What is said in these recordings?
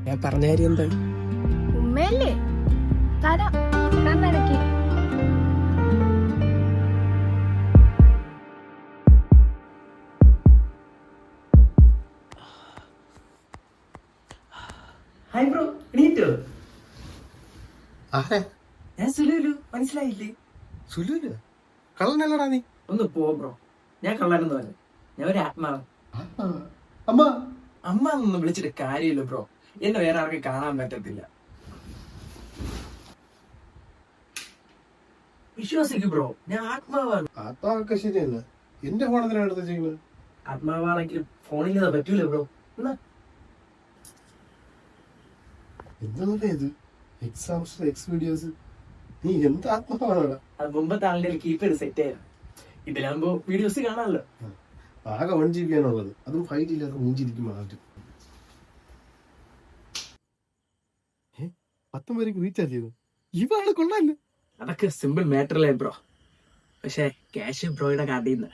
ഞാൻ പറഞ്ഞ കാര്യം എന്താ? ഉമ്മയല്ലേ തരാം, കണ്ണടക്കി. Hi bro, എണീറ്റോ? ആരെ? ഞാൻ സുലുലു, മനസ്സിലായില്ലേ? സുലുല്? കള്ളനല്ലടാ നീ. ഒന്ന് പോ ബ്രോ, ഞാൻ കള്ളാനെന്ന് പറഞ്ഞു. ഞാൻ ഒരു ആത്മാവ്. അമ്മ അമ്മ എന്നൊന്നും വിളിച്ചിട്ട് കാര്യമില്ല ബ്രോ. എന്നെ വേറെ ആർക്കും കാണാൻ പറ്റത്തില്ല. വിശ്വാസിക്ക് ബ്രോ, ഞാൻ ആത്മാവാണ്. ആത്മാവൊക്കെ ശരിയല്ല. എന്റെ ഫോൺ എന്തിനാണ് എടുത്ത് ചെയ്യുന്നത്? ആത്മാവാണെങ്കിൽ ഫോണിൽ പറ്റൂല ബ്രോ. എന്നാ എന്താ ഇത്? Exams X videos. നീ എന്ത് ആത്മാവാണോടാ? അത് മുമ്പത്തെ ആളുടെ കീപ്പർ സെറ്റ് ആയിരുന്നു. ഇതിലാകുമ്പോ വീഡിയോസ് കാണാമല്ലോ. ആകെ 1 GB ആണുള്ളത്, അതും 5G ഇല്ലാതെ 3G മാറ്റും. 10 പേർക്ക് റീചാർജ് ചെയ്തു. ഇവാള് കൊള്ളാല്ലേ? അതൊക്കെ സിമ്പിൾ മാറ്ററല്ലേ ബ്രോ. പക്ഷെ ക്യാഷ് ബ്രോയുടെ കാർഡിൽ നിന്ന്.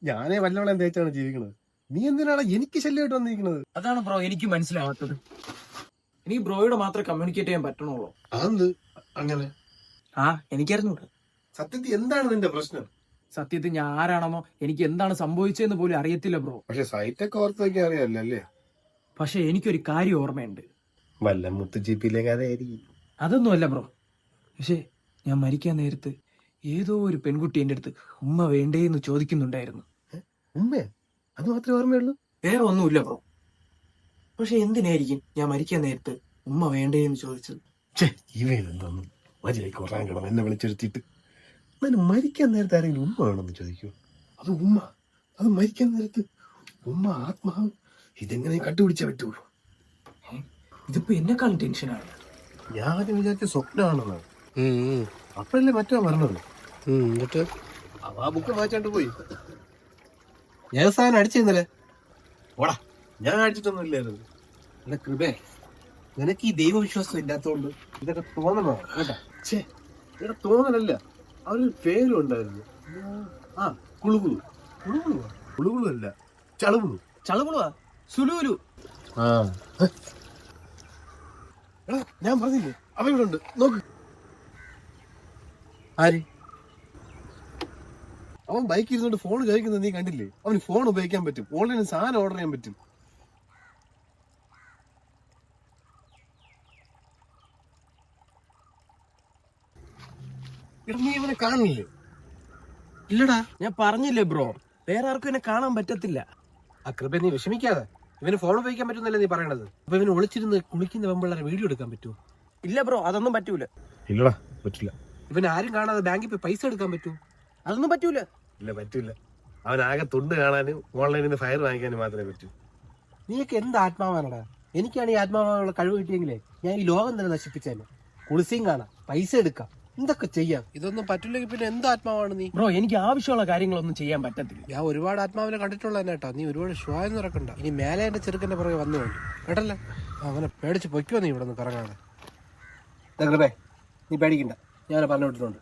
ഞാനേ വല്ലവളെ തേച്ചാണ് ജീവിക്കണത്. നീ എന്തിനാണ് എനിക്ക് ശല്യമായിട്ട് വന്നിരിക്കുന്നത്? അതാണ് ബ്രോ എനിക്ക് മനസ്സിലാവാത്തത്. എനിക്ക് ബ്രോയോട് മാത്രമേ കമ്മ്യൂണിക്കേറ്റ് ചെയ്യാൻ പറ്റണുള്ളൂ. അതെന്ത് അങ്ങനെ? എനിക്കറിഞ്ഞൂടെ. സത്യത്തിൽ എന്താണ് നിന്റെ പ്രശ്നം? സത്യത്തിൽ ഞാൻ ആരാണെന്നോ എനിക്ക് എന്താണ് സംഭവിച്ചതെന്ന് പോലും അറിയത്തില്ല ബ്രോ. പക്ഷെ സൈറ്റൊക്കെ ഓർത്ത് വയ്ക്കാൻ അറിയാമല്ലോ അല്ലേ? പക്ഷെ എനിക്കൊരു കാര്യം ഓർമ്മയുണ്ട്. വല്ല മുത്ത് ജീപ്പിലെ കഥയായിരിക്കും. അതൊന്നുമല്ല ബ്രോ. പക്ഷെ ഞാൻ മരിക്കാൻ നേരത്ത് ഏതോ ഒരു പെൺകുട്ടി എൻ്റെ അടുത്ത് ഉമ്മ വേണ്ടേന്ന് ചോദിക്കുന്നുണ്ടായിരുന്നു. ഉമ്മേ? അത് മാത്രമേ ഓർമ്മയുള്ളൂ? വേറെ ഒന്നുമില്ല ബ്രോ. പക്ഷെ എന്തിനായിരിക്കും ഞാൻ മരിക്കാൻ നേരത്ത് ഉമ്മ വേണ്ടേന്ന് ചോദിച്ചത്? ഇവനെന്തോന്നു മര്യാദയ്ക്ക് ഉറങ്ങാൻ കിടന്നു എന്നെ വിളിച്ചെടുത്തിട്ട്. എന്നാലും മരിക്കാൻ നേരത്തെ ആരെങ്കിലും ഉമ്മ വേണമെന്ന് ചോദിക്കൂ? അത് ഉമ്മ, അത് മരിക്കാൻ നേരത്ത് ഉമ്മ, ആത്മാവ്, ഇതെങ്ങനെ കണ്ടുപിടിച്ചേ പറ്റുള്ളൂ? ഇതിപ്പോ എന്നെക്കാളും ടെൻഷനാണ്. ഞാൻ വിചാരിച്ച സ്വപ്നമാണെന്നാണ്. അപ്പഴല്ലേ മറ്റോ പറഞ്ഞത്. എന്നിട്ട് ആ ബുക്ക് വായിച്ചാണ്ട് പോയി. ഞാൻ സാധനം അടിച്ചിരുന്നല്ലേ? ഓടാ, ഞാൻ അടിച്ചിട്ടൊന്നും ഇല്ലായിരുന്നു. അല്ല കൃപേ, നിനക്ക് ഈ ദൈവവിശ്വാസം ഇല്ലാത്തതുകൊണ്ട് ഇതൊക്കെ തോന്നണോ കേട്ടാ? ഇവിടെ തോന്നലല്ല, അവരൊരു പേരും ഉണ്ടായിരുന്നു. കുളുകുളു. കുളുകുളു അല്ല, ചളുകുളു. ചളുകുളുവാ? സുലുലു. എടാ, ഞാൻ പറഞ്ഞില്ലേ അവവിടെ ഉണ്ട്, നോക്ക്. ആര്? അവൻ ബൈക്ക് ഇരുന്നോണ്ട് ഫോൺ കഴിക്കുന്നത് നീ കണ്ടില്ലേ? അവന് ഫോൺ ഉപയോഗിക്കാൻ പറ്റും, ഓൺലൈനിൽ സാധനം ഓർഡർ ചെയ്യാൻ പറ്റും. എടാ, നീ ഇവനെ കാണില്ലേ? ഇല്ലടാ, ഞാൻ പറഞ്ഞില്ലേ ബ്രോ, വേറെ ആർക്കും എന്നെ കാണാൻ പറ്റത്തില്ല. ആ കൃപ, നീ വിഷമിക്കാതെ. ഇവന് ഫോൺ ഉപയോഗിക്കാൻ പറ്റുന്നല്ലേ നീ പറയണത്? അപ്പൊ ഇവന് ഒളിച്ചിരുന്ന് കുളിക്കുന്ന പെമ്പിള്ളേരെ വീഡിയോ എടുക്കാൻ പറ്റുമോ? ഇല്ല ബ്രോ, അതൊന്നും പറ്റൂല. ഇല്ലടാ, പറ്റില്ല. ഇവന് ആരും കാണാതെ ബാങ്കിൽ പോയി പൈസ എടുക്കാൻ പറ്റുമോ? അതൊന്നും പറ്റൂല. ഇല്ല, പറ്റൂല. അവൻ ആകെ തുണ്ട് കാണാനും ഓൺലൈനിൽ നിന്ന് ഫയർ വാങ്ങിക്കാനും മാത്രമേ പറ്റൂ. നീയൊക്കെ എന്ത് ആത്മാവാണടാ? എനിക്കാണ് ഈ ആത്മാവാനുള്ള കഴിവ് കിട്ടിയെങ്കിലേ ഞാൻ ഈ ലോകം തന്നെ നശിപ്പിച്ചേനെ. കുളിസിയും കാണാം, പൈസ എടുക്കാം, എന്തൊക്കെ ചെയ്യാം. ഇതൊന്നും പറ്റില്ലെങ്കിൽ പിന്നെ എന്ത് ആത്മാവാണ് നീ? ബ്രോ, എനിക്ക് ആവശ്യമുള്ള കാര്യങ്ങളൊന്നും ചെയ്യാൻ പറ്റത്തില്ല. ഞാൻ ഒരുപാട് ആത്മാവിനെ കണ്ടിട്ടുള്ള കേട്ടോ. നീ ഒരുപാട് ശ്വാസം നിറക്കണ്ട. ഇനി മേലെ എന്റെ ചെറുക്കന്റെ പുറകെ വന്നു വേണ്ടി കേട്ടല്ലേ? അവനെ പേടിച്ച് പൊയ്ക്കോ നീ ഇവിടെ നിന്ന് കറങ്ങാതെ. നീ പേടിക്കണ്ട, ഞാൻ പറഞ്ഞു വിട്ടിട്ടുണ്ട്.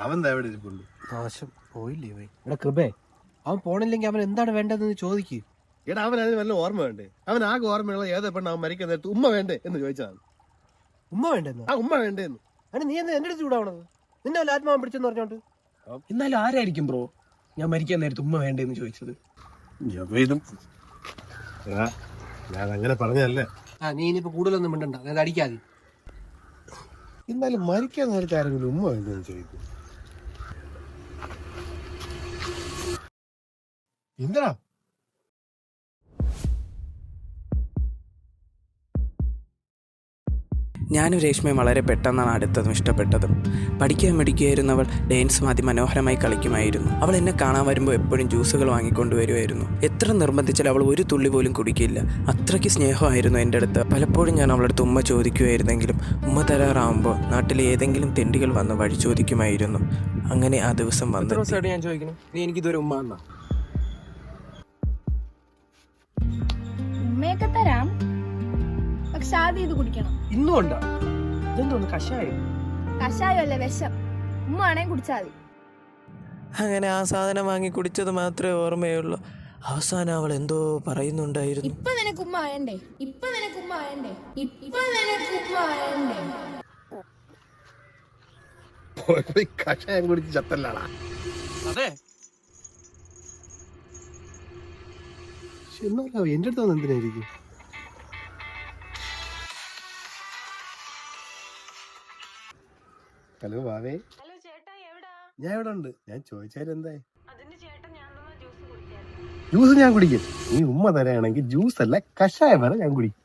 അവൻ എവിടെ ഇരിപ്പുണ്ട്? നാശം പോയില്ലേ പോയി. ഇവിടെ കൃപേ, അവൻ പോണില്ലെങ്കിൽ അവൻ എന്താണ് വേണ്ടതെന്ന് ചോദിക്കുക. എടാ, അവൻ അതിന് വല്ല ഓർമ്മ വേണ്ടേ? അവൻ ആകെ ഓർമ്മയുള്ള ഏതാ പെണ്ണ് അവൻ മരിക്കാൻ നേരത്ത് ഉമ്മ വേണ്ടേ എന്ന് ചോദിച്ചാണ്. ഉമ്മ വേണ്ടെന്ന്? ഉമ്മ വേണ്ടേന്ന്. അതിന് നീ എന്താ എന്റെ അടുത്ത് ചൂടാവണത്? നിന്നെ വല്ല ആത്മാവൻ പിടിച്ചെന്ന് പറഞ്ഞോണ്ട്. എന്നാലും ആരായിരിക്കും ബ്രോ ഞാൻ മരിക്കാൻ നേരത്ത് ഉമ്മ വേണ്ടേന്ന് ചോദിച്ചത്? ഞാൻ അങ്ങനെ പറഞ്ഞല്ലേ. നീ ഇനിയിപ്പോ കൂടുതലൊന്നും മിണ്ടണ്ട, അതായത് അടിക്കാതെ. എന്നാലും മരിക്കാൻ നേരത്തെ ആരെങ്കിലും ഉമ്മ വേണ്ടെന്ന് ചോദിക്കും? എന്താ? ഞാനും രേഷ്മയും വളരെ പെട്ടെന്നാണ് അടുത്തതും ഇഷ്ടപ്പെട്ടതും. പഠിക്കാൻ മിടുക്കിയായിരുന്നവൾ ഡാൻസും അതിമനോഹരമായി കളിക്കുമായിരുന്നു. അവൾ എന്നെ കാണാൻ വരുമ്പോൾ എപ്പോഴും ജ്യൂസുകൾ വാങ്ങിക്കൊണ്ടുവരുമായിരുന്നു. എത്ര നിർബന്ധിച്ചാൽ അവൾ ഒരു തുള്ളി പോലും കുടിക്കില്ല. അത്രയ്ക്ക് സ്നേഹമായിരുന്നു എൻ്റെ അടുത്ത്. പലപ്പോഴും ഞാൻ അവളുടെ അടുത്ത് ഉമ്മ ചോദിക്കുമായിരുന്നെങ്കിലും ഉമ്മ തരാറാകുമ്പോൾ നാട്ടിലെ ഏതെങ്കിലും തെണ്ടികൾ വന്ന് വഴി ചോദിക്കുമായിരുന്നു. അങ്ങനെ ആ ദിവസം വന്നു. ഞാൻ ചോദിക്കണം, നീ എനിക്കിതൊരു ഉമ്മ എന്നാ? ഉമ്മയൊക്കെ തരാം, പക്ഷെ ആദ്യം ഇത് കുടിക്കണം. ഇന്നും ഉണ്ടോ? ഇതെന്തോന്ന് കഷായം? കഷായമല്ല, വിഷം. ഉമ്മ ആണെങ്കിൽ കുടിച്ചാൽ മതി. അങ്ങനെ ആ സാധനം വാങ്ങി കുടിച്ചത് മാത്രമേ ഓർമ്മയുള്ളൂ. അവസാനം അവൾ എന്തോ പറയുന്നുണ്ടായിരുന്നു. ഇപ്പൊ നിനക്ക് ഉമ്മ ആയണ്ടേ, ഇപ്പൊ നിനക്ക് ഉമ്മ ആയണ്ടേ, ഇപ്പൊ നിനക്ക് ഉമ്മ ആയണ്ടേ. പോയി കഷായം കുടിച്ച് ചത്തല്ലാടാ. അതെ, എന്നാലോ എന്റെ അടുത്ത് വന്ന് എന്തിനായിരിക്കും? ഹലോ വാവേ. ഞാൻ ഇവിടെ ഉണ്ട്. ഞാൻ ചോദിച്ചാലും എന്തായി? ജ്യൂസ് ഞാൻ കുടിക്കും. നീ ഉമ്മ തരാണെങ്കിൽ ജ്യൂസ് അല്ല കഷായം വരെ ഞാൻ കുടിക്കും.